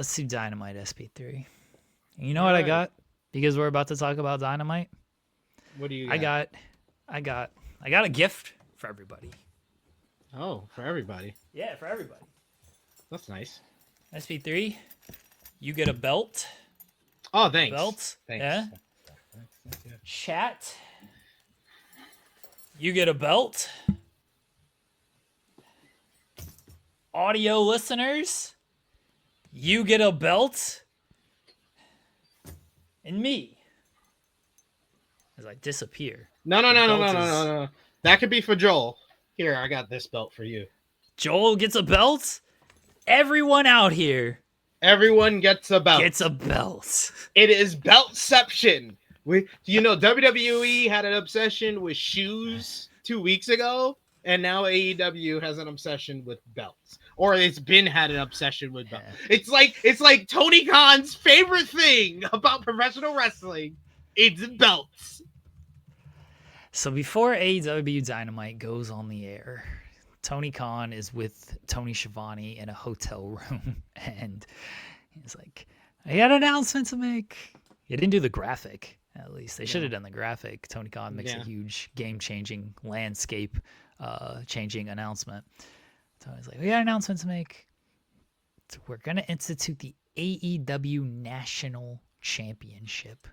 Let's do Dynamite SP3. And you know what I got? Because we're about to talk about Dynamite. What do you got? I got a gift for everybody. Oh, for everybody. Yeah, for everybody. That's nice. SP3, you get a belt. Oh, thanks. Belt. Thanks. Yeah. Yeah. Chat, you get a belt. Audio listeners, you get a belt. And me, as I disappear. No. That could be for Joel. Here, I got this belt for you. Joel gets a belt. Everyone out here. Everyone gets a belt. Gets a belt. It is beltception. WWE had an obsession with shoes 2 weeks ago, and now AEW has an obsession with belts. Or it's been had an obsession with belts. Yeah. It's like Tony Khan's favorite thing about professional wrestling. It's belts. So before AEW Dynamite goes on the air, Tony Khan is with Tony Schiavone in a hotel room, and he's like, I got an announcement to make. He didn't do the graphic, at least. They should have done the graphic. Tony Khan makes a huge game-changing, landscape-changing announcement. So he's like, we got an announcement to make. So we're going to institute the AEW National Championship.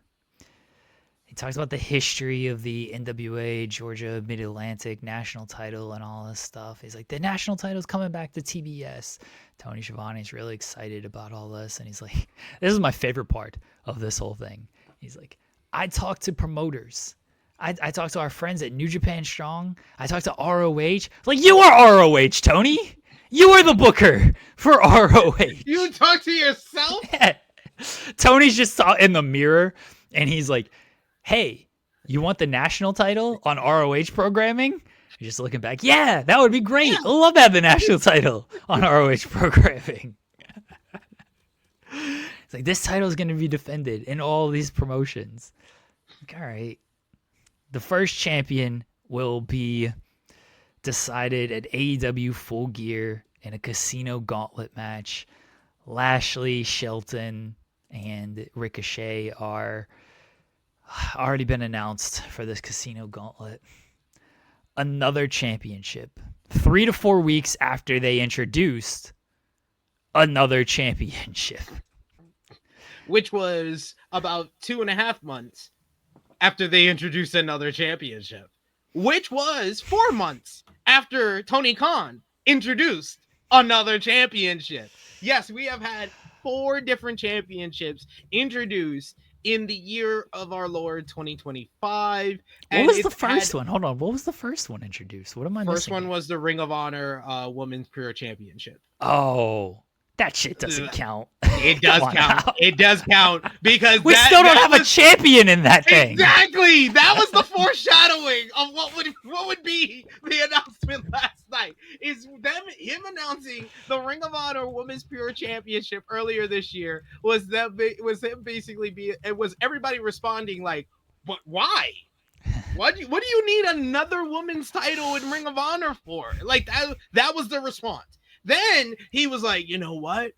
He talks about the history of the NWA Georgia Mid-Atlantic national title and all this stuff. He's like, the national title's coming back to TBS. Tony Schiavone's really excited about all this. And he's like, this is my favorite part of this whole thing. He's like, I talked to promoters. I talked to our friends at New Japan Strong. I talked to ROH. Like, you are ROH, Tony. You are the booker for ROH. You talk to yourself? Yeah. Tony's just in the mirror, and he's like, hey, you want the national title on ROH programming? You're just looking back. Yeah, that would be great. I love to have the national title on ROH programming. It's like, this title is going to be defended in all these promotions. Like, all right. The first champion will be decided at AEW Full Gear in a casino gauntlet match. Lashley, Shelton, and Ricochet are already been announced for this casino gauntlet. Another championship. 3 to 4 weeks after they introduced another championship. Which was about 2.5 months after they introduced another championship. Which was 4 months after Tony Khan introduced another championship. Yes, we have had 4 different championships introduced in the year of our Lord 2025. What was the first one? Hold on. What was the first one introduced? What am I missing? First one was the Ring of Honor Women's Pure Championship. Oh, that shit doesn't count. It does count. It does count because we still don't have a champion in that thing. Exactly. That was the foreshadowing of what would be the announcement last night. Is him announcing the Ring of Honor Women's Pure Championship earlier this year was him basically it was everybody responding like, but why? What do you need another women's title in Ring of Honor for? Like that was the response. Then he was like, you know what?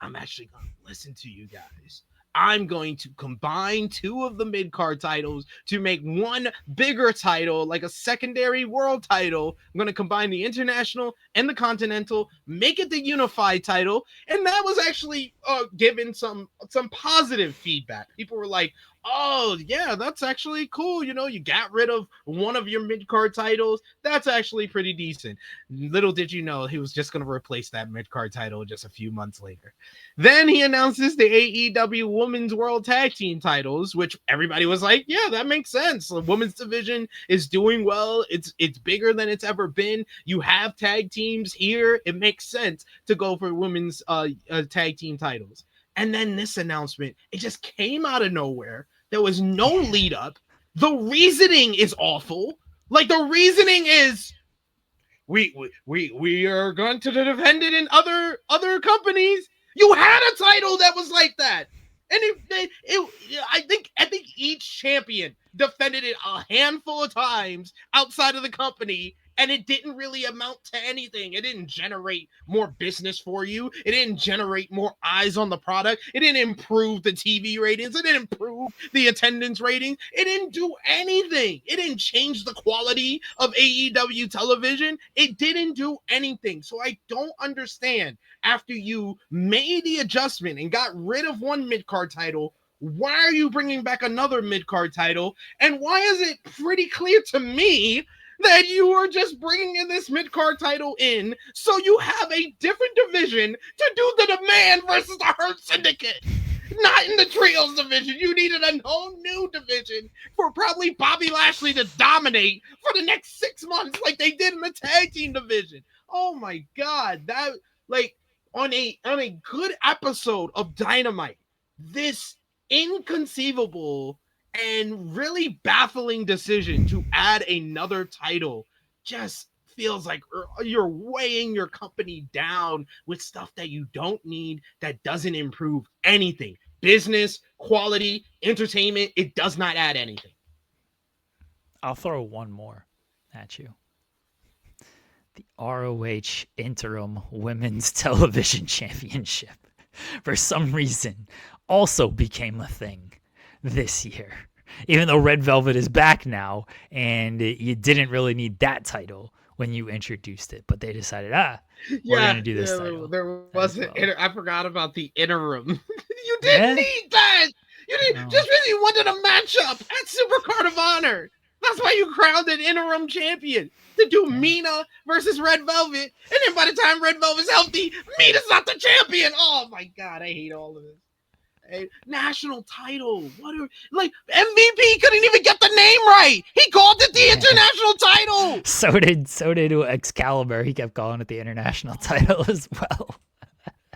I'm actually going to listen to you guys. I'm going to combine 2 of the mid-card titles to make one bigger title, like a secondary world title. I'm going to combine the international and the continental, make it the unified title. And that was actually given some positive feedback. People were like, oh, yeah, that's actually cool. You know, you got rid of one of your mid-card titles. That's actually pretty decent. Little did you know he was just going to replace that mid-card title just a few months later. Then he announces the AEW Women's World Tag Team titles, which everybody was like, yeah, that makes sense. The women's division is doing well. It's bigger than it's ever been. You have tag teams here. It makes sense to go for women's tag team titles. And then this announcement, it just came out of nowhere. There was no lead up. The reasoning is awful. Like the reasoning is we are going to defend it in other companies. You had a title that was like that. And I think each champion defended it a handful of times outside of the company and it didn't really amount to anything. It didn't generate more business for you. It didn't generate more eyes on the product. It didn't improve the TV ratings. It didn't improve the attendance ratings. It didn't do anything. It didn't change the quality of AEW television. It didn't do anything. So I don't understand, after you made the adjustment and got rid of one mid-card title, why are you bringing back another mid-card title? And why is it pretty clear to me that you are just bringing in this mid-card title in so you have a different division to do the Demand versus the Hurt Syndicate? Not in the trios division. You needed a whole new division for probably Bobby Lashley to dominate for the next 6 months like they did in the tag team division. Oh my God. That, like, on a good episode of Dynamite, this inconceivable and really baffling decision to add another title just feels like you're weighing your company down with stuff that you don't need, that doesn't improve anything. Business, quality, entertainment, it does not add anything. I'll throw one more at you. The ROH Interim Women's Television Championship, for some reason, also became a thing this year. Even though Red Velvet is back now, and you didn't really need that title when you introduced it, but they decided, we're going to do this title. There wasn't. Well. I forgot about the interim. You didn't need that. You didn't. No. Just because you wanted a matchup at Supercard of Honor. That's why you crowned an interim champion, to do Mina versus Red Velvet. And then by the time Red Velvet's healthy, Mina's not the champion. Oh my God, I hate all of this. A national title. What are, like, MVP couldn't even get the name right. He called it the international title. So did Excalibur. He kept calling it the international title as well.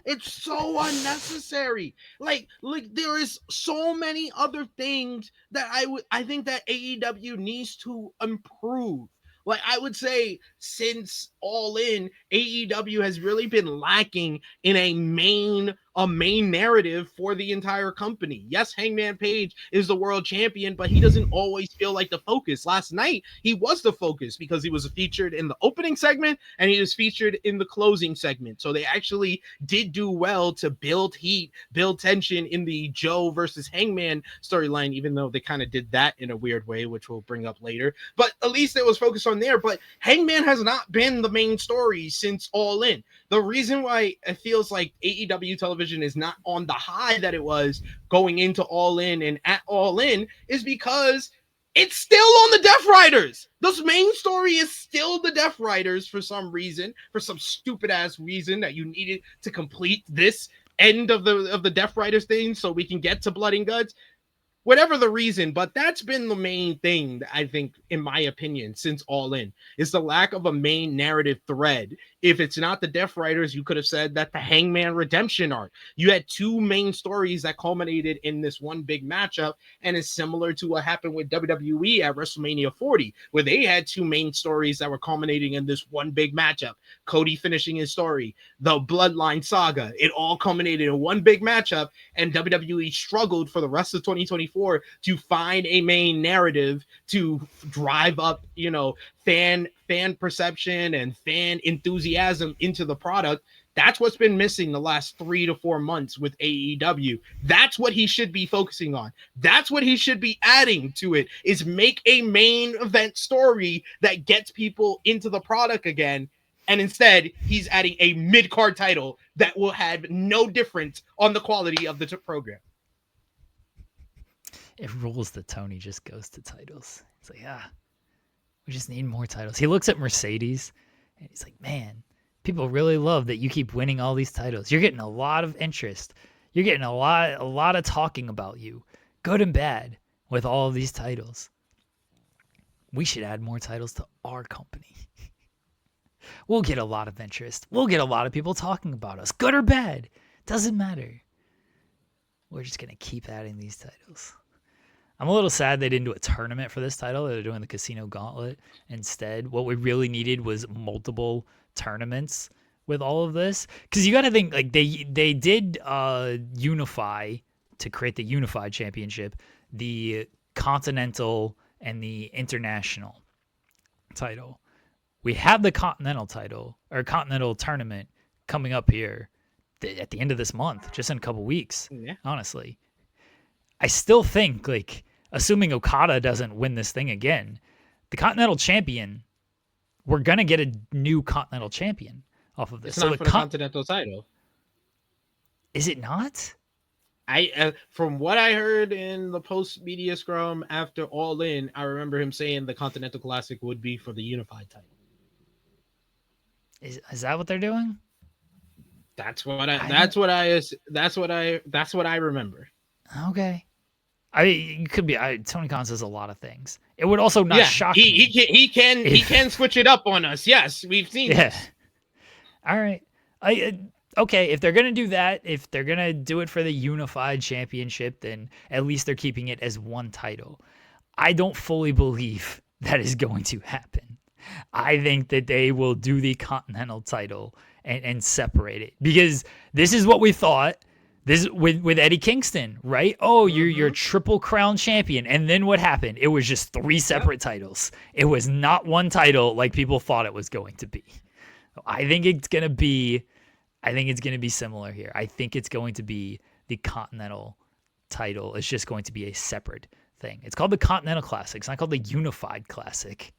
It's so unnecessary. Like there is so many other things that I think that AEW needs to improve. Like, I would say since All In, AEW has really been lacking in a main narrative for the entire company. Yes, Hangman Page is the world champion, but he doesn't always feel like the focus. Last night, he was the focus because he was featured in the opening segment and he was featured in the closing segment. So they actually did do well to build heat, build tension in the Joe versus Hangman storyline, even though they kind of did that in a weird way, which we'll bring up later. But at least it was focused on there. But Hangman has not been the main story since All In. The reason why it feels like AEW television is not on the high that it was going into All In and at All In is because it's still on the Death Riders. The main story is still the Death Riders for some reason, for some stupid ass reason that you needed to complete this end of the Death Riders thing so we can get to Blood and Guts. Whatever the reason, but that's been the main thing, I think, in my opinion, since All In, is the lack of a main narrative thread. If it's not the Death Riders, you could have said that the Hangman redemption arc. You had two main stories that culminated in this one big matchup, and it's similar to what happened with WWE at WrestleMania 40, where they had two main stories that were culminating in this one big matchup. Cody finishing his story, the Bloodline saga, it all culminated in one big matchup, and WWE struggled for the rest of 2024 to find a main narrative to drive up, fan perception and fan enthusiasm into the product. That's what's been missing the last 3 to 4 months with AEW. That's what he should be focusing on. That's what he should be adding to it, is make a main event story that gets people into the product again. And instead, he's adding a mid-card title that will have no difference on the quality of the program. It rules that Tony just goes to titles. It's like, we just need more titles. He looks at Mercedes and he's like, man, people really love that you keep winning all these titles. You're getting a lot of interest. You're getting a lot of talking about you, good and bad, with all of these titles. We should add more titles to our company. We'll get a lot of interest. We'll get a lot of people talking about us, good or bad. Doesn't matter. We're just going to keep adding these titles. I'm a little sad they didn't do a tournament for this title. They're doing the Casino Gauntlet instead. What we really needed was multiple tournaments with all of this. Because you got to think, like, they did unify to create the Unified Championship, the Continental and the International title, We have the Continental title or Continental tournament coming up here at the end of this month, just in a couple weeks. Yeah. Honestly, I still think, like, assuming Okada doesn't win this thing again, the Continental champion, we're gonna get a new Continental champion off of this. It's not for the Continental title. Is it not? From what I heard in the post media scrum after All In, I remember him saying the Continental Classic would be for the unified title. Is that what they're doing? That's what I remember. Okay. You could be. Tony Khan says a lot of things. It would also not shock me. He can switch it up on us. Yes, we've seen. Yeah. This. All right. Okay. If they're gonna do that, if they're gonna do it for the unified championship, then at least they're keeping it as one title. I don't fully believe that is going to happen. I think that they will do the Continental title and separate it, because this is what we thought. This with Eddie Kingston, right? Oh, you're Triple Crown champion, and then what happened? It was just 3 separate titles. It was not one title like people thought it was going to be. I think it's gonna be similar here. I think it's going to be the Continental title. It's just going to be a separate thing. It's called the Continental Classic. It's not called the Unified Classic.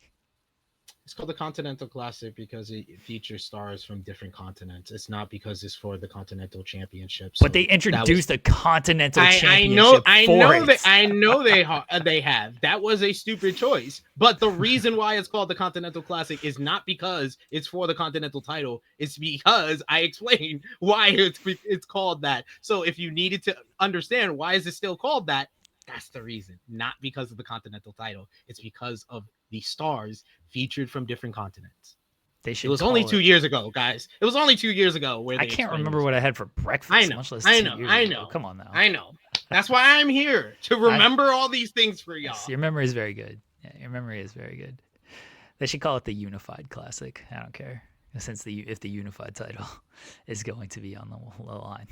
It's called the Continental Classic because it features stars from different continents. It's not because it's for the Continental Championship. So but they introduced a Continental Championship. I know they have. That was a stupid choice. But the reason why it's called the Continental Classic is not because it's for the Continental title. It's because I explained why it's called that. So if you needed to understand why is it still called that, that's the reason. Not because of the Continental title. It's because of the stars featured from different continents. It was only 2 years ago, guys. It was only 2 years ago. Where I can't remember what I had for breakfast. I know. Come on now. I know. That's why I'm here, to remember all these things for y'all. Your memory is very good. Yeah, your memory is very good. They should call it the Unified Classic. I don't care, since if the Unified title is going to be on the line.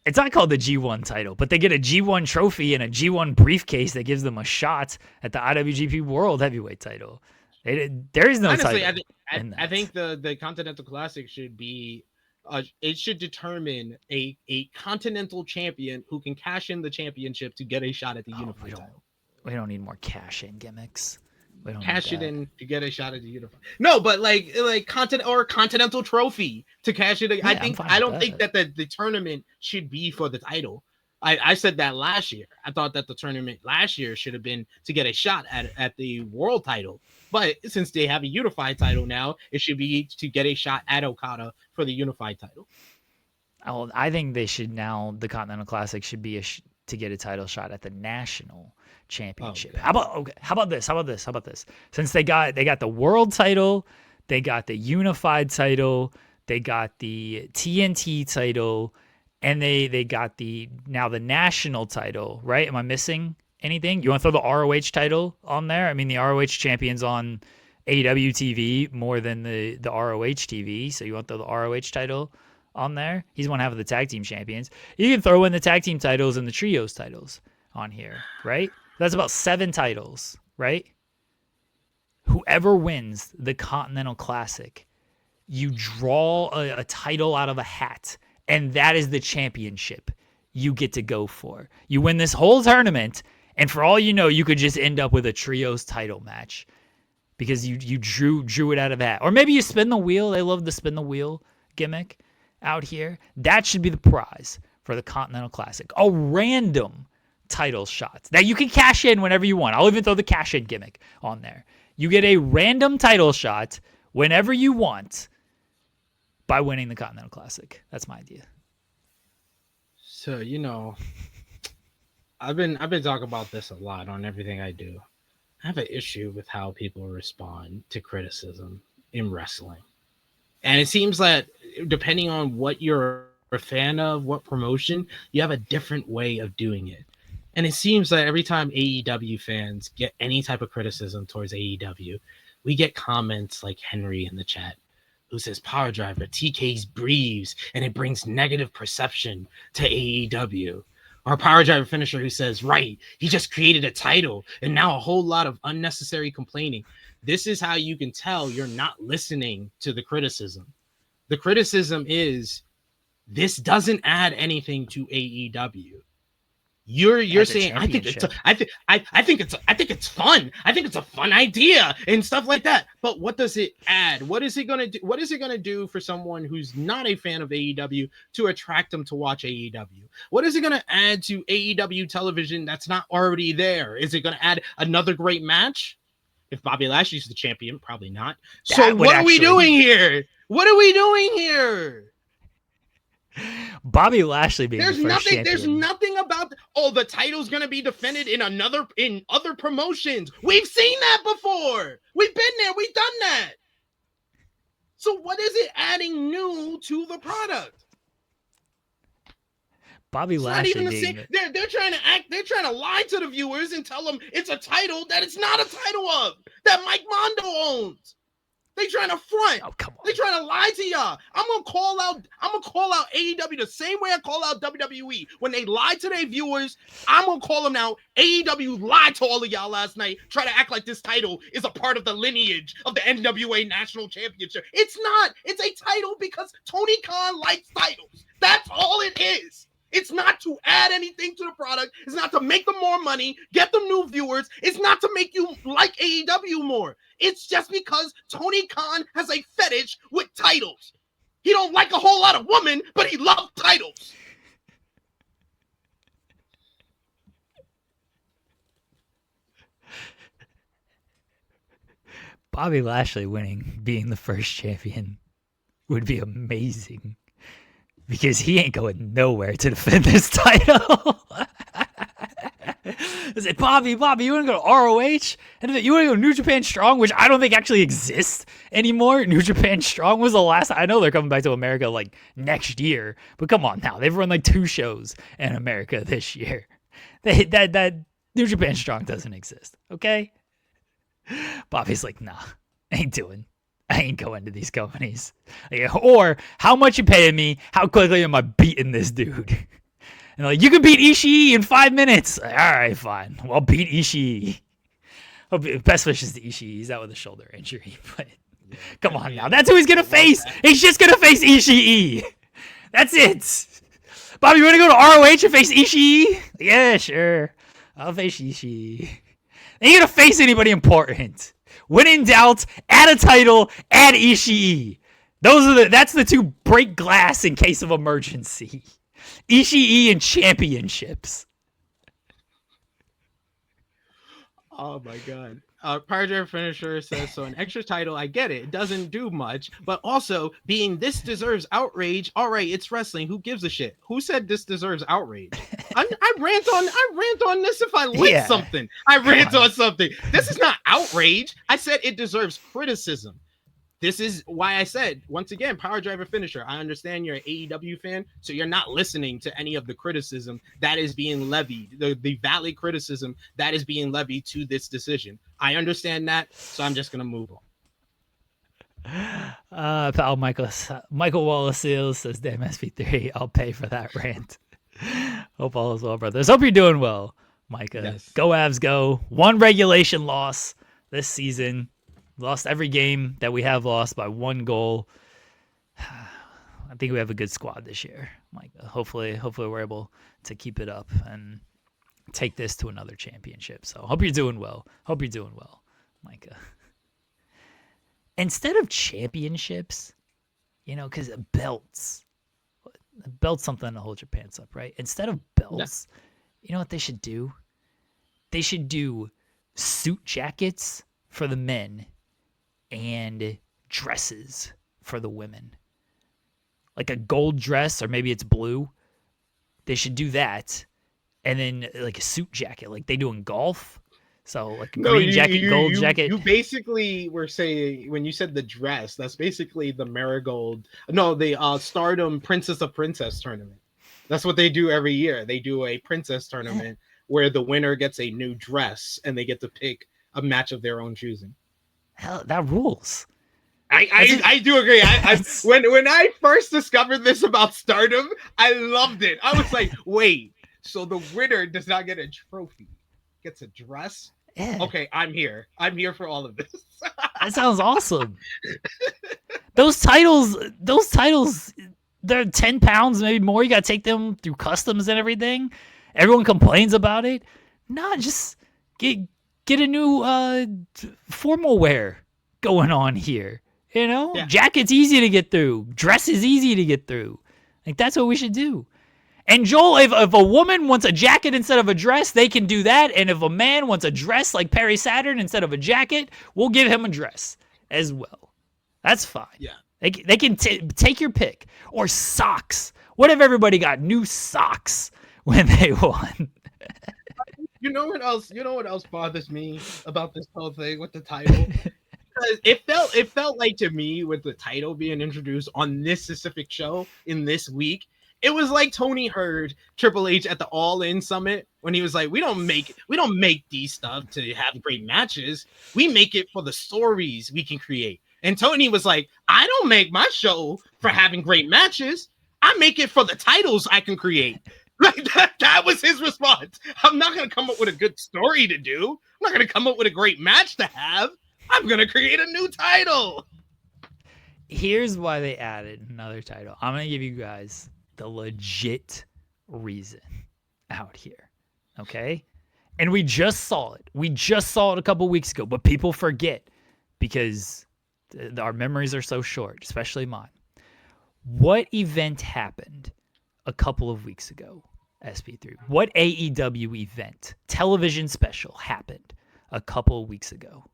It's not called the G1 title, but they get a G1 trophy and a G1 briefcase that gives them a shot at the IWGP World Heavyweight title. There is no honestly, title. I think the Continental Classic should be, it should determine a Continental champion who can cash in the championship to get a shot at the Unified title. We don't need more cash-in gimmicks. We don't cash it in to get a shot at the Unified. No, but like Continental trophy to cash it. Yeah, I don't think that the tournament should be for the title. I said that last year. I thought that the tournament last year should have been to get a shot at the world title. But since they have a unified title now, it should be to get a shot at Okada for the unified title. Well, I think they should now. The Continental Classic should be to get a title shot at the national championship. Okay. How about this? Since they got the world title, they got the unified title, they got the TNT title, and they got the national title, right? Am I missing anything? You want to throw the ROH title on there? I mean, the ROH champion's on AEW TV more than the ROH TV, so you want to throw the ROH title on there? He's one half of the tag team champions. You can throw in the tag team titles and the trios titles on here, right? That's about 7 titles, right? Whoever wins the Continental Classic, you draw a title out of a hat, and that is the championship you get to go for. You win this whole tournament, and for all you know, you could just end up with a trios title match because you drew it out of a hat. Or maybe you spin the wheel. They love the spin the wheel gimmick out here. That should be the prize for the Continental Classic. A random title shots that you can cash in whenever you want. I'll even throw the cash in gimmick on there. You get a random title shot whenever you want by winning the Continental Classic. That's my idea. So, I've been talking about this a lot on everything I do. I have an issue with how people respond to criticism in wrestling. And it seems that depending on what you're a fan of, what promotion, you have a different way of doing it. And it seems that every time AEW fans get any type of criticism towards AEW, we get comments like Henry in the chat who says Power Driver TK's breathes and it brings negative perception to AEW. Or Power Driver finisher who says, right, he just created a title and now a whole lot of unnecessary complaining. this is how you can tell you're not listening to the criticism. The criticism is this doesn't add anything to AEW. You're saying I think it's fun. I think it's a fun idea and stuff like that. But what does it add? What is it gonna do? What is it gonna do for someone who's not a fan of AEW to attract them to watch AEW? What is it gonna add to AEW television that's not already there? Is it gonna add another great match? If Bobby Lashley's the champion, probably not. So what are we doing here? What are we doing here? Bobby Lashley being there's the first nothing champion. There's nothing about the title's gonna be defended in other promotions. We've seen that before. We've been there. We've done that. So what is it adding new to the product? Bobby Lashley not even they're trying to act. They're trying to lie to the viewers and tell them it's a title that it's not a title of, that Mike Mondo owns. They trying to front. Oh, come on. They trying to lie to y'all. I'm gonna call out AEW the same way I call out WWE. When they lie to their viewers, I'm gonna call them out. AEW lied to all of y'all last night. Try to act like this title is a part of the lineage of the NWA National Championship. It's not. It's a title because Tony Khan likes titles. That's all it is. It's not to add anything to the product. It's not to make them more money, get them new viewers. It's not to make you like AEW more. It's just because Tony Khan has a fetish with titles. He don't like a whole lot of women, but he loves titles. Bobby Lashley winning, being the first champion, would be amazing. Because he ain't going nowhere to defend this title. I said, Bobby, you want to go to ROH? And you want to go to New Japan Strong, which I don't think actually exists anymore. New Japan Strong was the last. I know they're coming back to America like next year, but come on now, they've run like 2 shows in America this year. That New Japan Strong doesn't exist. Okay, Bobby's like, nah, I ain't going to these companies. Or, how much you paying me? How quickly am I beating this dude? And like, you can beat Ishii in 5 minutes. All right, fine. Well, beat Ishii. Best wishes to Ishii. He's out with a shoulder injury. But come on now. That's who he's going to face. He's just going to face Ishii. That's it. Bobby, you want to go to ROH and face Ishii? Yeah, sure. I'll face Ishii. Ain't going to face anybody important. When in doubt, add a title, add Ishii. That's the 2 break glass in case of emergency. Ishii and championships. Oh my god. Power Driver Finisher says, so an extra title, I get it. It doesn't do much, but also being this deserves outrage. All right, it's wrestling. Who gives a shit? Who said this deserves outrage? I rant on this if I lit something. I rant on something. This is not outrage. I said it deserves criticism. This is why I said, once again, Power Driver Finisher. I understand you're an AEW fan, so you're not listening to any of the criticism that is being levied, the valid criticism that is being levied to this decision. I understand that, so I'm just going to move on. Pal Michael Wallace says, damn SP3, I'll pay for that rant. Hope all is well, brothers. Hope you're doing well, Micah. Yes. Go Avs, go. 1 regulation loss this season. Lost every game that we have lost by 1 goal. I think we have a good squad this year, Micah. Hopefully we're able to keep it up and take this to another championship. So hope you're doing well. Micah. Instead of championships, because belts something to hold your pants up, right? Instead of belts, You know what they should do? They should do suit jackets for the men and dresses for the women. Like a gold dress, or maybe it's blue. They should do that. And then like a suit jacket like they do in golf. So like green jacket, gold jacket. You basically were saying, when you said the dress, that's basically the Marigold. No, the Stardom Princess of Princess tournament. That's what they do every year. They do a princess tournament where the winner gets a new dress and they get to pick a match of their own choosing. Hell, that rules. I do agree. When I first discovered this about Stardom, I loved it. I was like, wait, so the winner does not get a trophy, gets a dress? Yeah, Okay, I'm here. I'm here for all of this. that sounds awesome. Those titles, they're 10 pounds, maybe more. You got to take them through customs and everything. Everyone complains about it. Nah, just get a new formal wear going on here. You know, Yeah. jacket's easy to get through. Dress is easy to get through. Like, that's what we should do. And Joel, if a woman wants a jacket instead of a dress, they can do that. And if a man wants a dress like Perry Saturn instead of a jacket, we'll give him a dress as well. That's fine. Yeah. They can take your pick. Or socks. What if everybody got new socks when they won? You know what else? You know what else bothers me about this whole thing with the title? Because it felt like to me with the title being introduced on this specific show in this week, it was like Tony heard Triple H at the All In Summit when he was like, we don't make these stuff to have great matches. We make it for the stories we can create. And Tony was like, I don't make my show for having great matches. I make it for the titles I can create. Like that was his response. I'm not going to come up with a good story to do. I'm not going to come up with a great match to have. I'm going to create a new title. Here's why they added another title. I'm going to give you guys the legit reason out here. Okay? And we just saw it. We just saw it a couple weeks ago, but people forget because our memories are so short, especially mine. What event happened a couple of weeks ago, SP3? What AEW event, television special, happened a couple of weeks ago?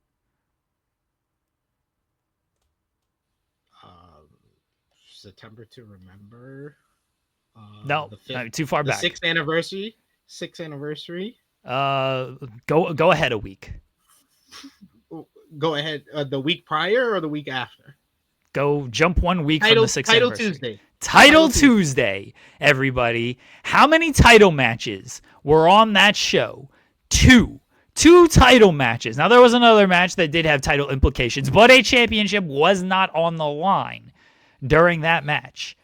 September to Remember. No, too far back. The sixth anniversary. Sixth anniversary. Go ahead a week. Go ahead. The week prior or the week after? Go jump 1 week from the sixth Title anniversary. Tuesday. Title Tuesday, everybody. How many title matches were on that show? Two title matches. Now, there was another match that did have title implications, but a championship was not on the line during that match.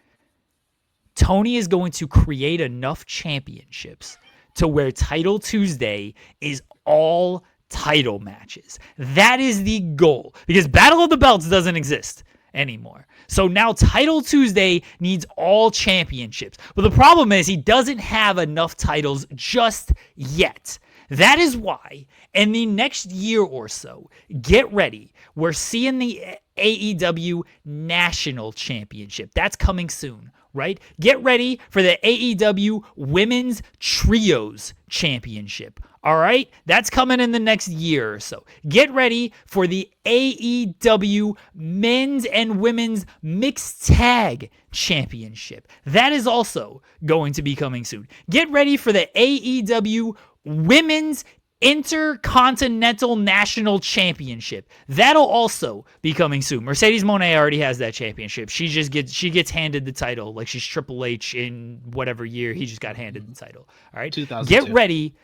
Tony is going to create enough championships to where Title Tuesday is all title matches. That is the goal, because Battle of the Belts doesn't exist anymore. So now Title Tuesday needs all championships. But the problem is he doesn't have enough titles just yet. That is why in the next year or so, get ready. We're seeing the AEW National Championship. That's coming soon, right? Get ready for the AEW Women's Trios Championship. All right? That's coming in the next year or so. Get ready for the AEW Men's and Women's Mixed Tag Championship. That is also going to be coming soon. Get ready for the AEW Women's Intercontinental National Championship. That'll also be coming soon. Mercedes Moné already has that championship. She gets handed the title like she's Triple H in whatever year he just got handed the title. All right? 2002. Get ready.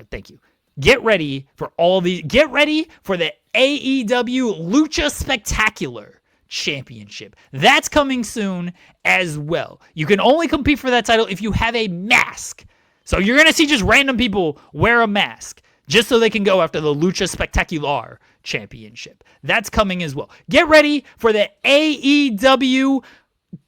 Thank you. Get ready for all these. Get ready for the AEW Lucha Spectacular Championship. That's coming soon as well. You can only compete for that title if you have a mask. So you're going to see just random people wear a mask just so they can go after the Lucha Spectacular Championship. That's coming as well. Get ready for the AEW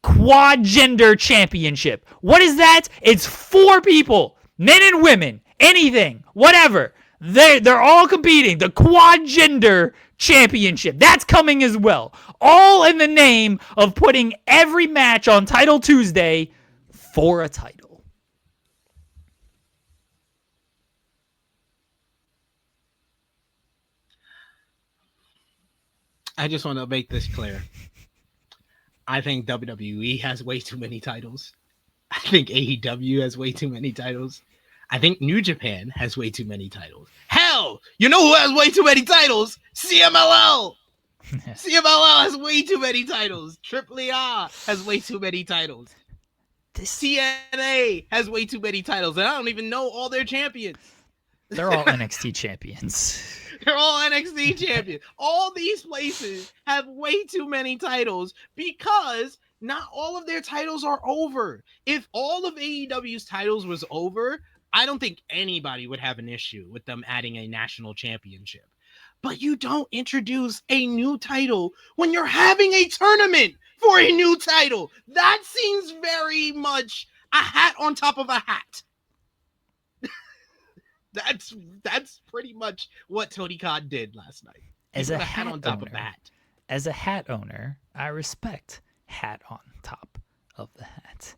Quad-Gender Championship. What is that? It's 4 people, men and women, anything, whatever. They're all competing. The Quad-Gender Championship. That's coming as well. All in the name of putting every match on Title Tuesday for a title. I just want to make this clear. I think WWE has way too many titles. I think AEW has way too many titles. I think New Japan has way too many titles. Hell, you know who has way too many titles? CMLL. CMLL has way too many titles. Triple A has way too many titles. TNA has way too many titles, and I don't even know all their champions. They're all NXT champions. They're all NXT champions. All these places have way too many titles because not all of their titles are over. If all of AEW's titles was over, I don't think anybody would have an issue with them adding a national championship. But you don't introduce a new title when you're having a tournament for a new title. That seems very much a hat on top of a hat. That's pretty much what Tony Khan did last night. As a hat on top of owner, a hat. As a hat owner, I respect hat on top of the hat.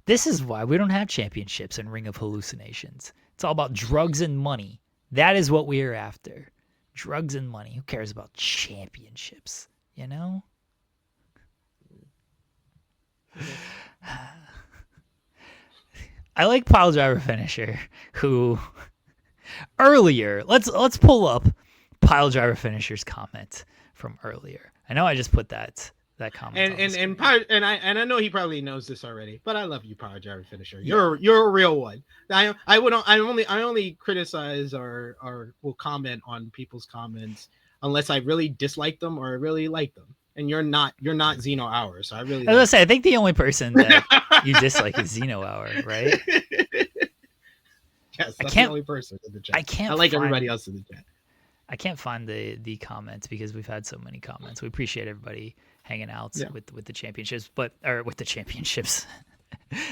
This is why we don't have championships in Ring of Hallucinations. It's all about drugs and money. That is what we are after. Drugs and money. Who cares about championships? You know? I like Pile Driver Finisher, who earlier, let's pull up Pile Driver Finisher's comment from earlier. I know I just put that comment. And I know he probably knows this already, but I love you, Power Driver Finisher. You're a real one. I only criticize or will comment on people's comments unless I really dislike them or I really like them. And you're not Xeno Hour, so I really. I was gonna say, I think the only person that you dislike is Xeno Hour, right? Yes, that's the only person in the chat. I like everybody else in the chat. I can't find the comments because we've had so many comments. We appreciate everybody hanging out with the championships, with the championships.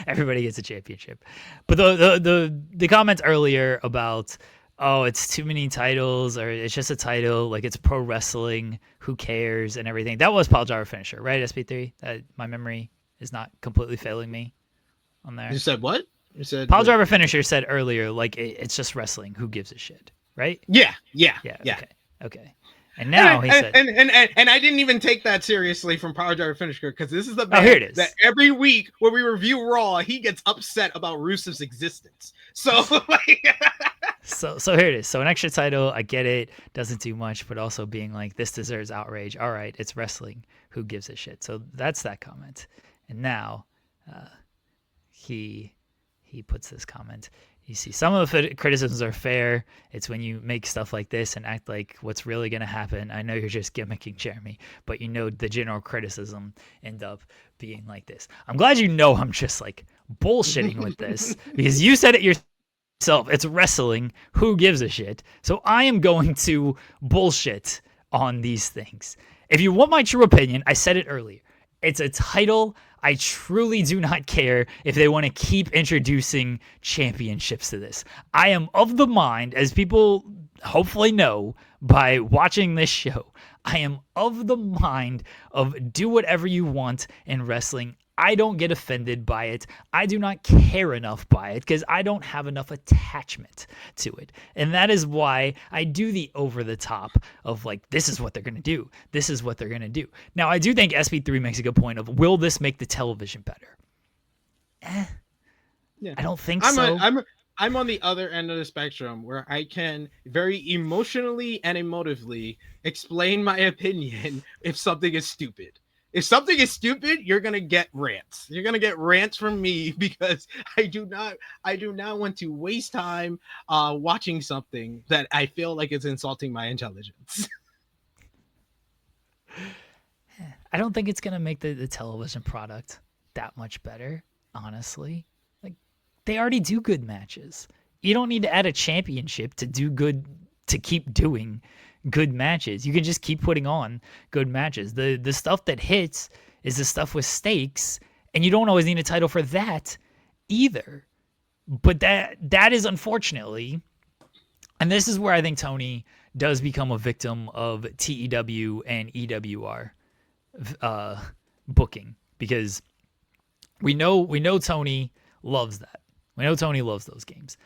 Everybody gets a championship. But the comments earlier about, oh, it's too many titles, or it's just a title, like it's pro wrestling, who cares, and everything. That was Pile Driver Finisher, right, SP3? My memory is not completely failing me on there. You said what? You said Pile Driver Finisher said earlier, like, it's just wrestling, who gives a shit, right? Yeah. Okay. And now he said, and I didn't even take that seriously from Power Driver Finisher, because this is the man here it is. that every week when we review Raw, he gets upset about Rusev's existence. So so here it is. So an extra title, I get it, doesn't do much, but also being like, this deserves outrage. All right, it's wrestling. Who gives a shit? So that's that comment. And now he puts this comment. You see, some of the criticisms are fair. It's when you make stuff like this and act like what's really going to happen. I know you're just gimmicking, Jeremy, but you know the general criticism end up being like this. I'm glad you know I'm just like bullshitting with this because you said it yourself. It's wrestling. Who gives a shit? So I am going to bullshit on these things. If you want my true opinion, I said it earlier. It's a title. I truly do not care if they want to keep introducing championships to this. I am of the mind, as people hopefully know by watching this show, I am of the mind of do whatever you want in wrestling. I don't get offended by it. I do not care enough by it because I don't have enough attachment to it. And that is why I do the over the top of like, this is what they're going to do. This is what they're going to do. Now, I do think SP3 makes a good point of, will this make the television better? Yeah. I don't think so. I'm on the other end of the spectrum where I can very emotionally and emotively explain my opinion if something is stupid. If something is stupid, you're going to get rants. You're going to get rants from me because I do not want to waste time watching something that I feel like is insulting my intelligence. I don't think it's going to make the television product that much better, honestly. Like, they already do good matches. You don't need to add a championship to keep doing good matches. You can just keep putting on good matches. The stuff that hits is the stuff with stakes, and you don't always need a title for that either. But that is unfortunately, and this is where I think Tony does become a victim of TEW and EWR booking, because we know Tony loves that. We know Tony loves those games.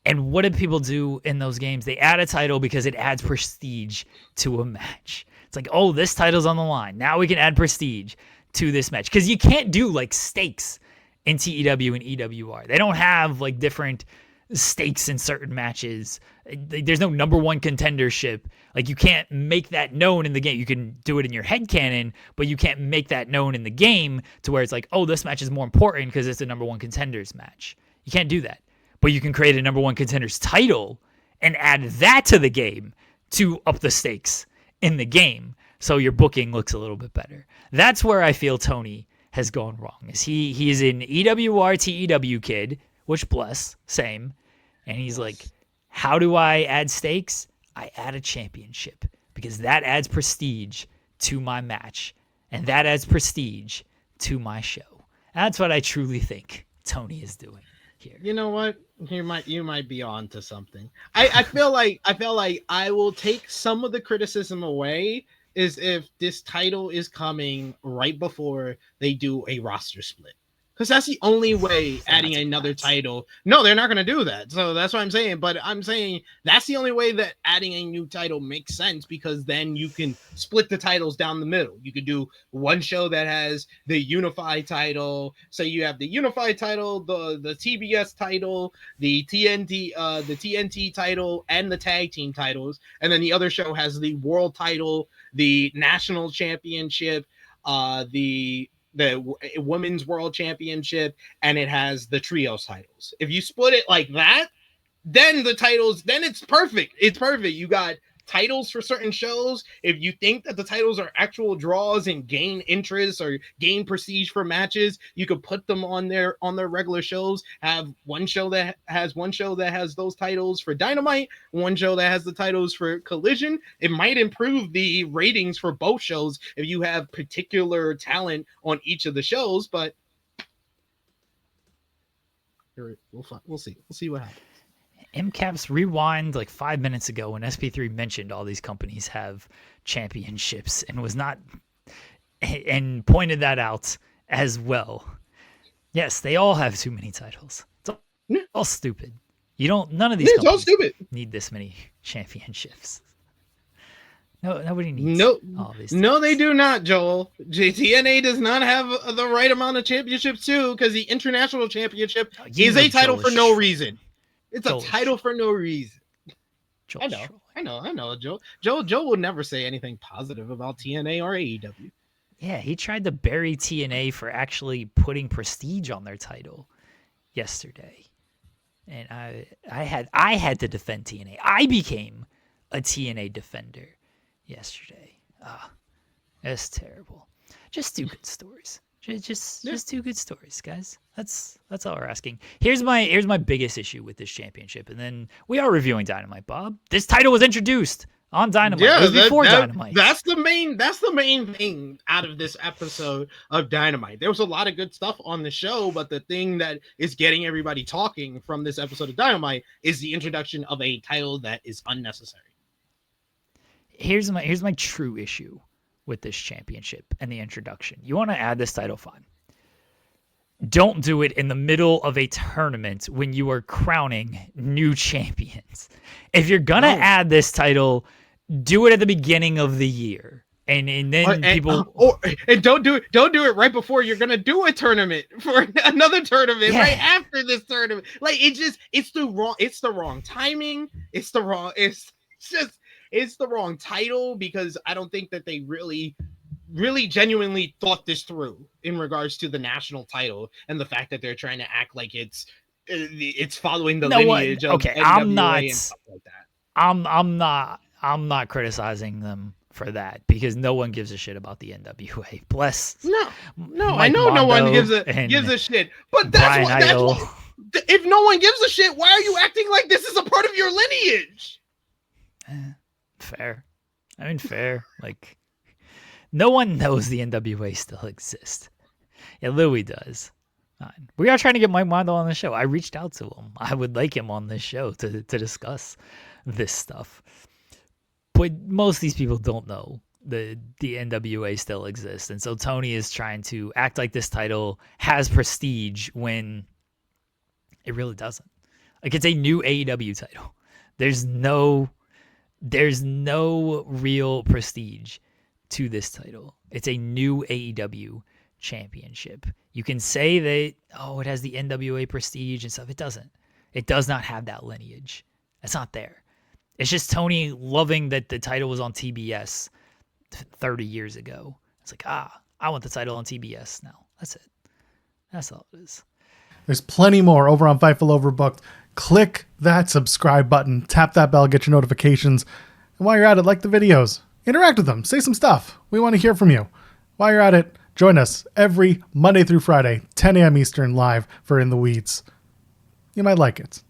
And what did people do in those games? They add a title because it adds prestige to a match. It's like, oh, this title's on the line. Now we can add prestige to this match. Because you can't do like stakes in TEW and EWR. They don't have like different stakes in certain matches. There's no number one contendership. Like, you can't make that known in the game. You can do it in your headcanon, but you can't make that known in the game to where it's like, oh, this match is more important because it's a number one contenders match. You can't do that. But you can create a number one contenders title and add that to the game to up the stakes in the game, so your booking looks a little bit better. That's where I feel Tony has gone wrong. Is he is an EWR TEW kid, which bless, same. And he's like, how do I add stakes? I add a championship because that adds prestige to my match. And that adds prestige to my show. That's what I truly think Tony is doing here. You know what? You might be on to something. I feel like I will take some of the criticism away is if this title is coming right before they do a roster split. Because that's the only way adding another title. No, they're not going to do that. So that's what I'm saying. But I'm saying that's the only way that adding a new title makes sense, because then you can split the titles down the middle. You could do one show that has the unified title. So you have the unified title, the TBS title, the TNT title, and the tag team titles. And then the other show has the world title, the national championship, the women's world championship, and it has the trios titles. If you split it like that, then the titles, then it's perfect. It's perfect. You got titles for certain shows. If you think that the titles are actual draws and gain interest or gain prestige for matches, you could put them on their regular shows. Have one show that has those titles for Dynamite, one show that has the titles for Collision. It might improve the ratings for both shows if you have particular talent on each of the shows, but we'll see what happens. MCAP's rewind like 5 minutes ago when SP3 mentioned all these companies have championships and pointed that out as well. Yes, they all have too many titles. It's all stupid. None of these companies need this many championships. No, nobody needs all these. No, they do not, Joel. TNA does not have the right amount of championships too, because the international championship is a title for no reason. It's a title for no reason. I know. Joe will never say anything positive about TNA or AEW. Yeah, he tried to bury TNA for actually putting prestige on their title yesterday. And I had to defend TNA. I became a TNA defender yesterday. That's terrible. Just do good stories. Just do good stories, guys. That's all we're asking. Here's my biggest issue with this championship, and then we are reviewing Dynamite, Bob. This title was introduced on Dynamite. Yeah, it was before Dynamite. That's the main thing out of this episode of Dynamite. There was a lot of good stuff on the show, but the thing that is getting everybody talking from this episode of Dynamite is the introduction of a title that is unnecessary. Here's my true issue with this championship and the introduction. You want to add this title, fine. Don't do it in the middle of a tournament when you are crowning new champions. If you're gonna add this title, do it at the beginning of the year, and then people don't do it right before you're gonna do a tournament for another tournament right after this tournament. Like it's the wrong timing. It's the wrong title, because I don't think that they really genuinely thought this through in regards to the national title and the fact that they're trying to act like it's following the lineage of NWA and stuff like that. I'm not criticizing them for that, because no one gives a shit about the NWA. Bless. No, Mike I know Mondo no one gives a shit. But that's why. If no one gives a shit, why are you acting like this is a part of your lineage? Fair. I mean, fair. Like, no one knows the NWA still exists. Yeah, Louis does. We are trying to get Mike Mondo on the show. I reached out to him. I would like him on this show to discuss this stuff. But most of these people don't know the NWA still exists. And so Tony is trying to act like this title has prestige when it really doesn't. Like, it's a new AEW title. There's no real prestige to this title. It's a new AEW championship. You can say that, it has the NWA prestige and stuff. It doesn't. It does not have that lineage. It's not there. It's just Tony loving that the title was on TBS 30 years ago. It's like, I want the title on TBS now. That's it. That's all it is. There's plenty more over on Fightful Overbooked. Click that subscribe button, tap that bell, get your notifications. And while you're at it, like the videos. Interact with them. Say some stuff. We want to hear from you. While you're at it, Join us every Monday through Friday, 10 a.m. Eastern, live for In the Weeds. You might like it.